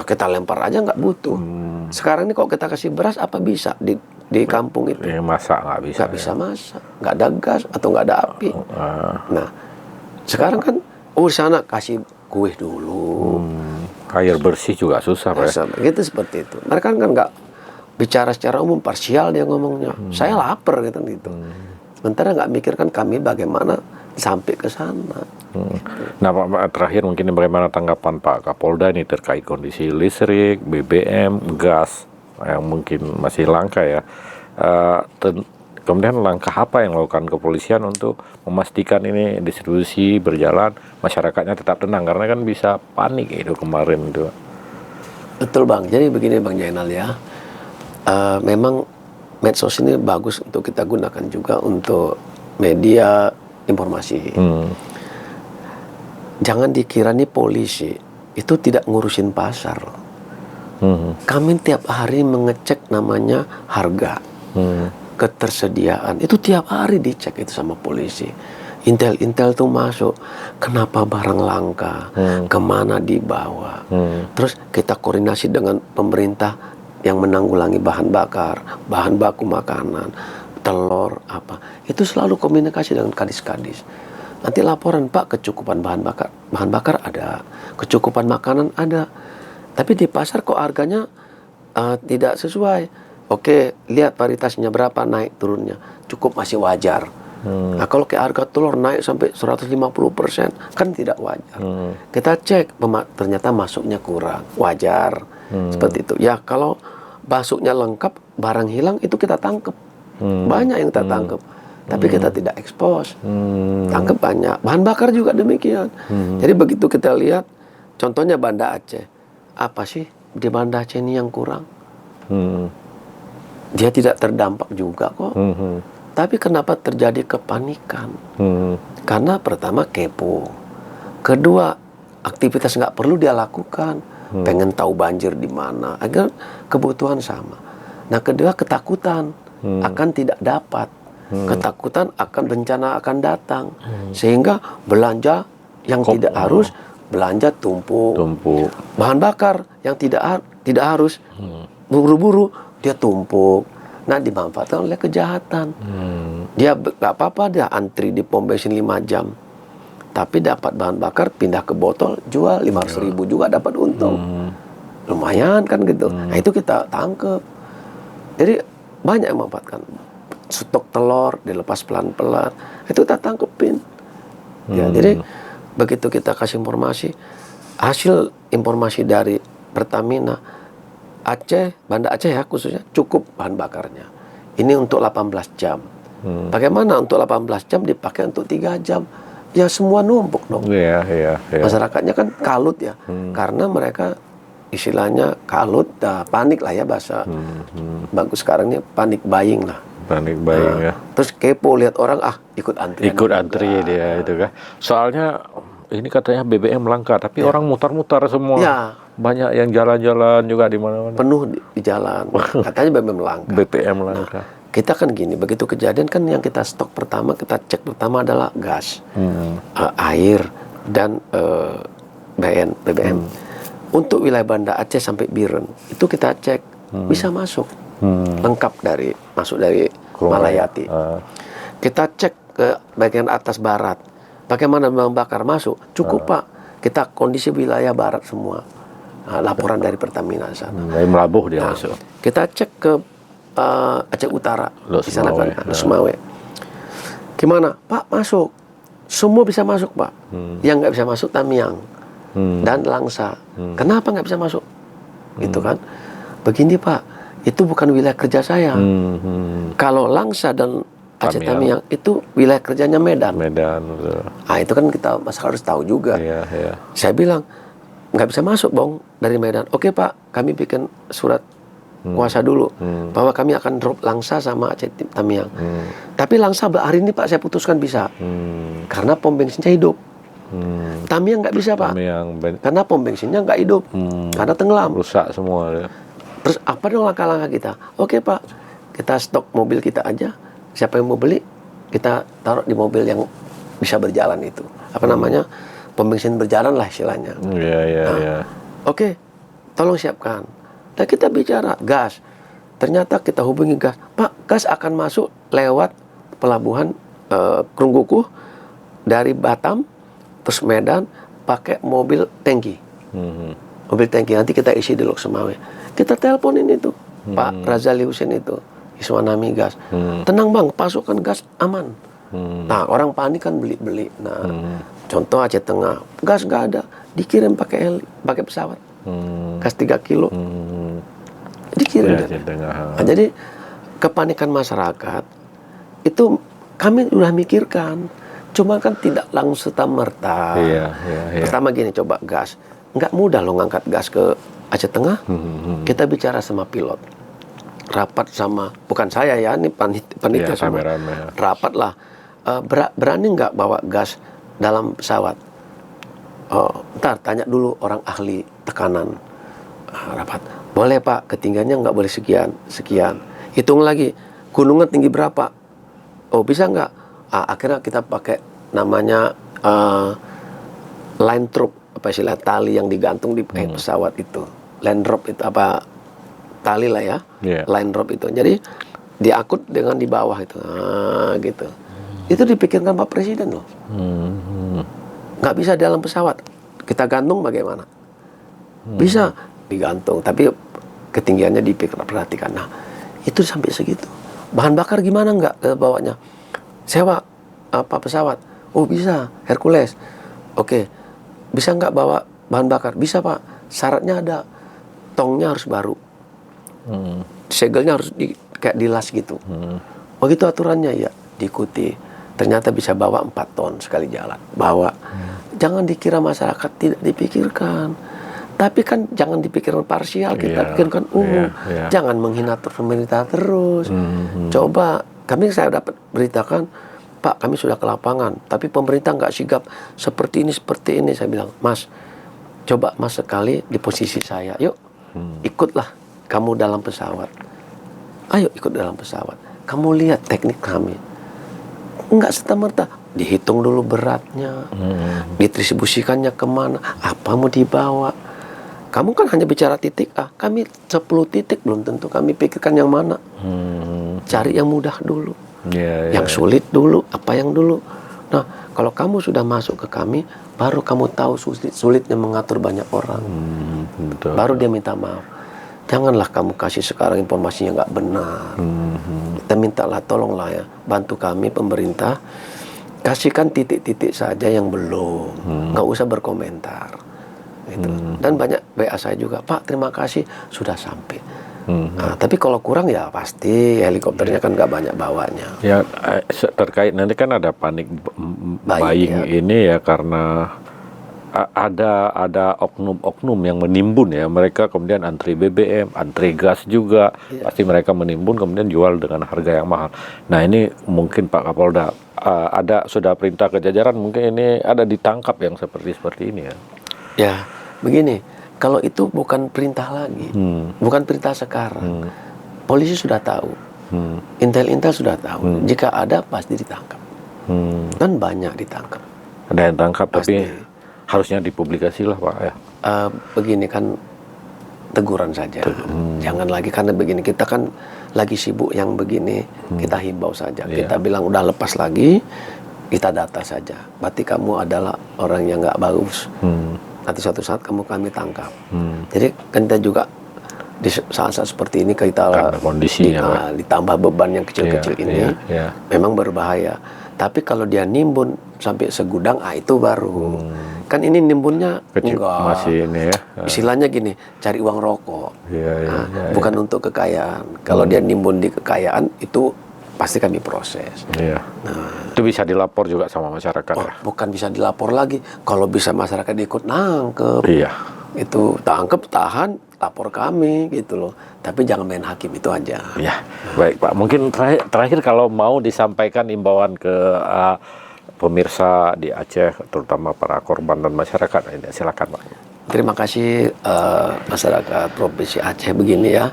Kita lempar aja nggak butuh. Sekarang ini kalau kita kasih beras, apa bisa di kampung itu? Masak nggak bisa. Nggak bisa masak. Nggak ada gas atau nggak ada api. Nah, sekarang kan, sana kasih kue dulu. Air bersih juga susah, Pak. Gitu seperti itu. Mereka kan nggak bicara secara umum, parsial dia ngomongnya. Saya lapar gitu. Sementara nggak mikirkan kami bagaimana sampai ke sana. Nah Pak, terakhir mungkin bagaimana tanggapan Pak Kapolda ini terkait kondisi listrik, BBM, gas yang mungkin masih langka ya. Kemudian langkah apa yang dilakukan kepolisian untuk memastikan ini distribusi berjalan, masyarakatnya tetap tenang, karena kan bisa panik itu kemarin itu. Betul Bang, jadi begini Bang Jainal ya, memang medsos ini bagus untuk kita gunakan juga untuk media informasi. Jangan dikira nih polisi itu tidak ngurusin pasar. Kami tiap hari mengecek namanya harga, ketersediaan. Itu tiap hari dicek itu sama polisi. Intel tuh masuk, kenapa barang langka, kemana dibawa. Terus kita koordinasi dengan pemerintah yang menanggulangi bahan bakar, bahan baku makanan, telur, apa. Itu selalu komunikasi dengan kadis-kadis. Nanti laporan, Pak, kecukupan bahan bakar ada, kecukupan makanan ada. Tapi di pasar kok harganya tidak sesuai. Oke, lihat paritasnya berapa, naik turunnya. Cukup masih wajar. Nah, kalau kayak harga telur naik sampai 150%, kan tidak wajar. Kita cek, ternyata masuknya kurang, wajar. Seperti itu. Ya, kalau masuknya lengkap, barang hilang, itu kita tangkap. Banyak yang kita tangkap. Tapi kita tidak ekspos. Tangkap banyak. Bahan bakar juga demikian. Jadi begitu kita lihat, contohnya Banda Aceh. Apa sih di Banda Aceh ini yang kurang? Dia tidak terdampak juga kok. Tapi kenapa terjadi kepanikan? Karena pertama kepo. Kedua, aktivitas nggak perlu dia lakukan. Pengen tahu banjir di mana. Agar kebutuhan sama. Nah, kedua ketakutan akan tidak dapat. Ketakutan akan bencana akan datang. Sehingga belanja yang tidak harus, belanja tumpuk. Bahan bakar yang tidak harus, buru-buru dia tumpuk. Nah, dimanfaatkan oleh kejahatan. Dia nggak apa-apa, dia antri di pom bensin 5 jam. Tapi dapat bahan bakar, pindah ke botol, jual 500.000 juga dapat untung. Lumayan kan gitu. Nah, itu kita tangkep. Jadi banyak yang memanfaatkan. Stok telur dilepas pelan-pelan, itu kita tangkepin. Ya, jadi begitu kita kasih informasi, hasil informasi dari Pertamina, Aceh, Banda Aceh ya khususnya, cukup bahan bakarnya. Ini untuk 18 jam. Bagaimana untuk 18 jam dipakai untuk 3 jam? Ya semua numpuk dong. Iya. Masyarakatnya kan kalut ya, karena mereka istilahnya kalut, panik lah ya bahasa bagus sekarang ini, panik buying lah. Panik buying ya. Terus kepo lihat orang, ikut antri. Ikut antri dia itu kan. Soalnya ini katanya BBM langka, tapi orang mutar-mutar semua. Ya. Banyak yang jalan-jalan juga di mana-mana. Penuh di jalan. Katanya BBM langka. BBM langka. Kita kan gini, begitu kejadian kan yang kita stok pertama, kita cek pertama adalah gas, air, dan BBM. Untuk wilayah Banda Aceh sampai Biren, itu kita cek bisa masuk. Lengkap masuk dari Malayati. Kita cek ke bagian atas barat, bagaimana bahan bakar masuk, cukup Pak. Kita kondisi wilayah barat semua. Laporan dari Pertamina di sana. Dari Melabuh dia masuk. Kita cek ke Aceh Utara, di sana kan, Sumawe. Gimana? Pak, masuk. Semua bisa masuk, Pak. Yang nggak bisa masuk Tamiang dan Langsa. Kenapa nggak bisa masuk? Gitu kan? Begini Pak, itu bukan wilayah kerja saya. Kalau Langsa dan Aceh Tamiang itu wilayah kerjanya Medan. Betul. Nah, itu kan kita masyarakat harus tahu juga. Iya. Saya bilang, nggak bisa masuk Bang dari Medan. Oke Pak, kami bikin surat kuasa dulu bahwa kami akan drop Langsa sama Aceh Tamiang. Tapi Langsa hari ini Pak saya putuskan bisa, karena pom bensinnya hidup. Tamiang nggak bisa Pak, karena pom bensinnya nggak hidup, karena tenggelam, rusak semua. Terus apa dong langkah-langkah kita? Oke Pak, kita stok mobil kita aja. Siapa yang mau beli, kita taruh di mobil yang bisa berjalan itu. Apa namanya? Pom bensin berjalan lah istilahnya. Iya. Oke, tolong siapkan. Dan kita bicara gas. Ternyata kita hubungi gas. Pak, gas akan masuk lewat pelabuhan Krunggukuh dari Batam, terus Medan, pakai mobil tangki. Mobil tangki, nanti kita isi di Lok Sumawe. Kita teleponin itu, Pak Razali Husin itu, Iswana Migas. Tenang Bang, pasokan gas aman. Nah, orang panik kan beli-beli. Nah, contoh Aceh Tengah, gas nggak ada, dikirim pakai pesawat. Gas 3 kilo. Dikirim. Nah, jadi kepanikan masyarakat itu kami udah mikirkan. Cuma kan tidak langsung serta-merta. Iya. Pertama gini, coba gas. Nggak mudah loh ngangkat gas ke Aceh Tengah. Kita bicara sama pilot. Rapat sama, bukan saya ya, ini panitia sama. Rapat lah. Berani nggak bawa gas dalam pesawat? Ntar tanya dulu orang ahli tekanan. Rapat. Boleh Pak, ketinggiannya nggak boleh sekian. Hitung lagi, gunungnya tinggi berapa? Oh bisa nggak? Akhirnya kita pakai namanya line rope, apa istilah tali yang digantung di pesawat itu. Line rope itu apa? Tali lah ya. Line rope itu. Jadi diangkut dengan di bawah itu. Gitu. Itu dipikirkan Pak Presiden loh. Nggak bisa dalam pesawat. Kita gantung bagaimana? Bisa digantung, tapi ketinggiannya diperhatikan. Nah, itu sampai segitu. Bahan bakar gimana nggak bawanya? Sewa pesawat? Oh bisa, Hercules. Oke, bisa nggak bawa bahan bakar? Bisa Pak. Syaratnya ada, tongnya harus baru. Segelnya harus kayak dilas gitu. Oh gitu aturannya ya, diikuti. Ternyata bisa bawa 4 ton sekali jalan. Bawa. Jangan dikira masyarakat tidak dipikirkan. Tapi kan jangan dipikirkan parsial, kita pikirkan umum. Jangan menghina pemerintah terus. Coba, saya dapat beritakan, Pak kami sudah ke lapangan, tapi pemerintah nggak sigap seperti ini. Saya bilang, Mas, coba Mas sekali di posisi saya. Yuk, ikutlah kamu dalam pesawat. Ayo ikut dalam pesawat. Kamu lihat teknik kami. Enggak serta-merta, dihitung dulu beratnya, didistribusikannya kemana, apa mau dibawa. Kamu kan hanya bicara titik A, kami 10 titik belum tentu kami pikirkan yang mana. Cari yang mudah dulu, Ya, yang sulit dulu, apa yang dulu. Nah, kalau kamu sudah masuk ke kami, baru kamu tahu sulitnya mengatur banyak orang. betul. Baru dia minta maaf. Janganlah kamu kasih sekarang informasinya nggak benar. Kita mintalah, tolonglah ya, bantu kami pemerintah, kasihkan titik-titik saja yang belum, nggak usah berkomentar. Gitu. Dan banyak WA saya juga, Pak terima kasih sudah sampai. Nah, tapi kalau kurang ya pasti helikopternya kan nggak banyak bawanya. Ya, terkait nanti kan ada panik buying ini ya, karena ada oknum-oknum yang menimbun ya, mereka kemudian antri BBM, antri gas juga, pasti mereka menimbun kemudian jual dengan harga yang mahal. Nah ini mungkin Pak Kapolda ada sudah perintah ke jajaran, mungkin ini ada ditangkap yang seperti ini ya. Ya begini, kalau itu bukan perintah lagi, bukan perintah sekarang, polisi sudah tahu, intel sudah tahu, jika ada pasti ditangkap, dan banyak ditangkap. Ada yang tangkap Pasti. tapi harusnya dipublikasi lah Pak ya. Begini kan, teguran saja, jangan lagi, karena begini kita kan lagi sibuk yang begini, kita himbau saja, kita bilang udah lepas lagi, kita data saja, berarti kamu adalah orang yang nggak bagus, nanti suatu saat kami tangkap. Jadi kan kita juga di saat-saat seperti ini kita Karena kondisinya ditambah beban yang kecil-kecil ini, memang berbahaya. Tapi kalau dia nimbun sampai segudang, itu baru. Kan ini nimbunnya kecil, enggak. masih ini ya. Istilahnya gini, cari uang rokok. Bukan untuk kekayaan. Kalau dia nimbun di kekayaan, itu pasti kami proses. Iya. Itu bisa dilapor juga sama masyarakat ya? Bukan bisa dilapor lagi. Kalau bisa masyarakat ikut nangkep. Iya. Itu tangkep, tahan, lapor kami gitu loh. Tapi jangan main hakim, itu aja. Ya, baik Pak. Mungkin terakhir kalau mau disampaikan imbauan ke pemirsa di Aceh, terutama para korban dan masyarakat, silakan Pak. Terima kasih masyarakat Provinsi Aceh. Begini ya,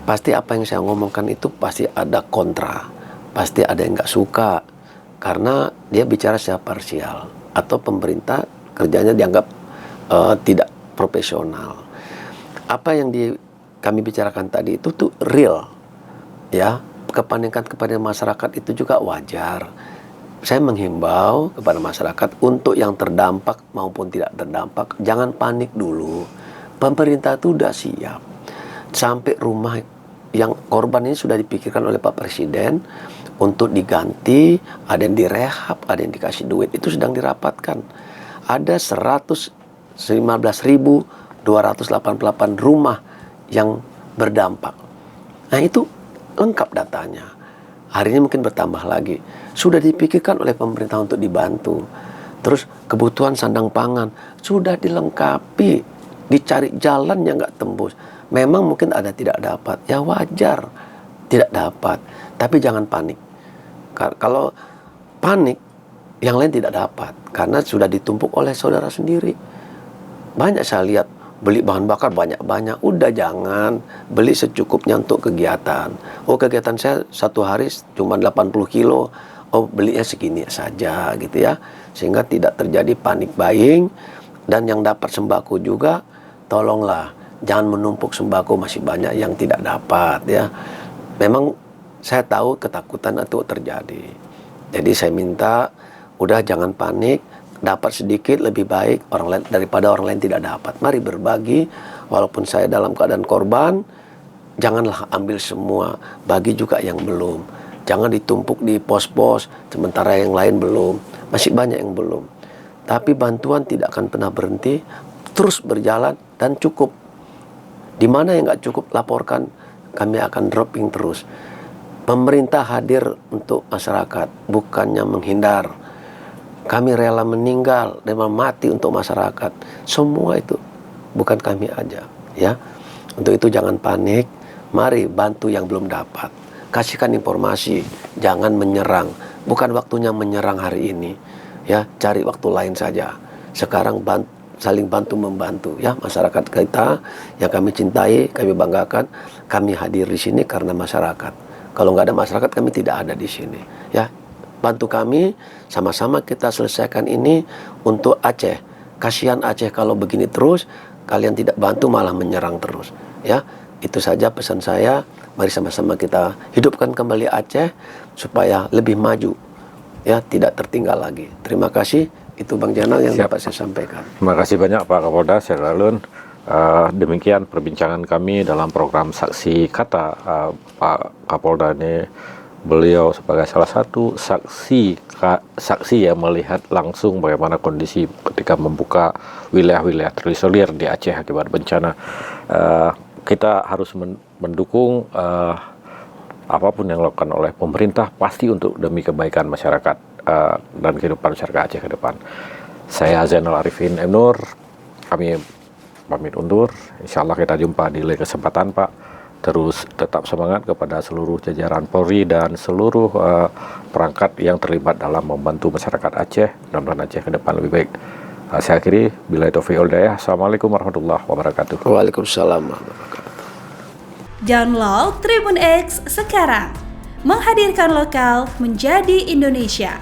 pasti apa yang saya ngomongkan itu pasti ada kontra, pasti ada yang nggak suka, karena dia bicara secara parsial, atau pemerintah kerjanya dianggap tidak profesional. Apa yang kami bicarakan tadi itu tuh real, ya. Kepanikan kepada masyarakat itu juga wajar. Saya menghimbau kepada masyarakat untuk yang terdampak maupun tidak terdampak, jangan panik dulu. Pemerintah itu sudah siap. Sampai rumah yang korban ini sudah dipikirkan oleh Pak Presiden untuk diganti, ada yang direhab, ada yang dikasih duit, itu sedang dirapatkan. Ada 115.288 rumah yang berdampak. Nah itu lengkap datanya. Hari ini mungkin bertambah lagi. Sudah dipikirkan oleh pemerintah untuk dibantu. Terus kebutuhan sandang pangan sudah dilengkapi. Dicari jalan yang nggak tembus. Memang mungkin ada tidak dapat. Ya wajar tidak dapat. Tapi jangan panik. Kalau panik, yang lain tidak dapat. Karena sudah ditumpuk oleh saudara sendiri. Banyak saya lihat beli bahan bakar banyak-banyak. Udah jangan beli secukupnya untuk kegiatan. Oh kegiatan saya satu hari cuma 80 kilo. Oh belinya segini saja gitu ya. Sehingga tidak terjadi panik buying. Dan yang dapat sembako juga, tolonglah jangan menumpuk sembako, masih banyak yang tidak dapat ya. Memang saya tahu ketakutan itu terjadi. Jadi saya minta udah jangan panik. Dapat sedikit lebih baik orang lain daripada orang lain tidak dapat. Mari berbagi, walaupun saya dalam keadaan korban, janganlah ambil semua, bagi juga yang belum. Jangan ditumpuk di pos-pos sementara yang lain belum. Masih banyak yang belum. Tapi bantuan tidak akan pernah berhenti, terus berjalan dan cukup. Di mana yang nggak cukup, laporkan, kami akan dropping terus. Pemerintah hadir untuk masyarakat, bukannya menghindar. Kami rela meninggal dan mati untuk masyarakat. Semua itu bukan kami aja, ya. Untuk itu jangan panik. Mari bantu yang belum dapat. Kasihkan informasi, jangan menyerang. Bukan waktunya menyerang hari ini, ya. Cari waktu lain saja. Sekarang saling bantu membantu, ya. Masyarakat kita yang kami cintai, kami banggakan, kami hadir di sini karena masyarakat. Kalau nggak ada masyarakat, kami tidak ada di sini, ya. Bantu kami, sama-sama kita selesaikan ini untuk Aceh. Kasihan Aceh kalau begini terus, kalian tidak bantu malah menyerang terus. Ya, itu saja pesan saya. mari sama-sama kita hidupkan kembali Aceh supaya lebih maju, ya, tidak tertinggal lagi. Terima kasih. Itu Bang Jainal yang dapat saya sampaikan. Terima kasih banyak Pak Kapolda Syaralun. Demikian perbincangan kami dalam program Saksi Kata. Pak Kapolda ini beliau sebagai salah satu saksi yang melihat langsung bagaimana kondisi ketika membuka wilayah-wilayah terisolir di Aceh akibat bencana. Kita harus mendukung apapun yang dilakukan oleh pemerintah pasti untuk demi kebaikan masyarakat dan kehidupan masyarakat Aceh ke depan. Saya Zainal Arifin M. Nur, kami pamit undur. Insya Allah kita jumpa di lain kesempatan Pak. Terus tetap semangat kepada seluruh jajaran Polri dan seluruh perangkat yang terlibat dalam membantu masyarakat Aceh. Mudah-mudahan Aceh ke depan lebih baik. Saya akhiri, billahi taufiq wal hidayah. Assalamualaikum warahmatullahi wabarakatuh. Waalaikumsalam warahmatullahi wabarakatuh. Download Tribun X sekarang, menghadirkan lokal menjadi Indonesia.